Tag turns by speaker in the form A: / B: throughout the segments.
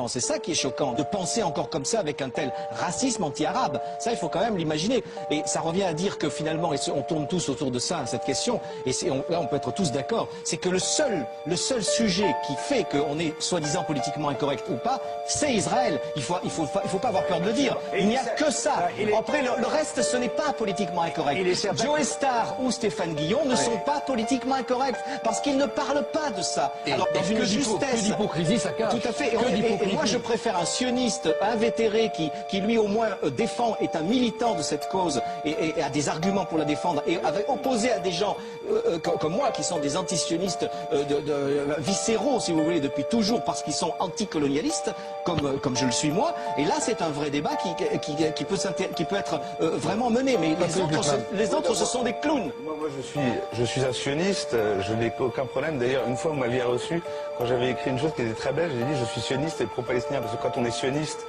A: C'est ça qui est choquant, de penser encore comme ça avec un tel racisme anti-arabe. Ça, il faut quand même l'imaginer. Et ça revient à dire que finalement, et on tourne tous autour de ça, cette question, et là on peut être tous d'accord, c'est que le seul sujet qui fait qu'on est soi-disant politiquement incorrect ou pas, c'est Israël. Il faut pas avoir peur de le dire. Il n'y a que ça. Après, le reste, ce n'est pas politiquement incorrect. Joe Star ou Stéphane Guillon ne sont pas politiquement incorrects, parce qu'ils ne parlent pas de ça. Alors, dans une justesse...
B: Que d'hypocrisie, ça cache.
A: Tout à fait. Et moi, je préfère un sioniste invétéré qui lui, au moins, défend, est un militant de cette cause et a des arguments pour la défendre, et opposé à des gens comme moi, qui sont des antisionistes viscéraux, si vous voulez, depuis toujours, parce qu'ils sont anticolonialistes, comme je le suis moi. Et là, c'est un vrai débat qui peut être vraiment mené. Mais les autres, ce sont des clowns.
C: Moi, je suis un sioniste, je n'ai aucun problème. D'ailleurs, une fois, vous m'aviez reçu, quand j'avais écrit une chose qui était très belle, j'ai dit je suis sioniste et pro-palestinien, parce que quand on est sioniste,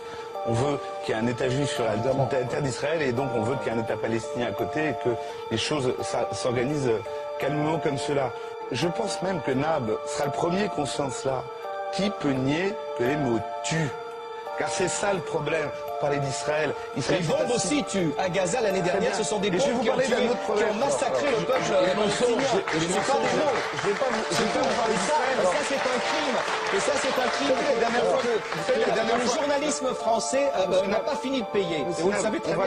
C: on veut qu'il y ait un État juif sur la terre d'Israël, et donc on veut qu'il y ait un État palestinien à côté, et que les choses s'organisent calmement comme cela. Je pense même que Nab sera le premier conscient de cela. Qui peut nier que les mots tuent? Car c'est ça le problème. Parler d'Israël.
A: Les bombes aussi tuent. À Gaza, l'année dernière, ce sont des bombes qui ont massacré le peuple palestinien. Ce ne sont pas des mots. Je ne vais pas vous parler de ça. Ça, c'est un crime. Et ça, c'est un crime. La dernière fois que le journalisme français n'a pas fini de payer. Et vous le savez très bien.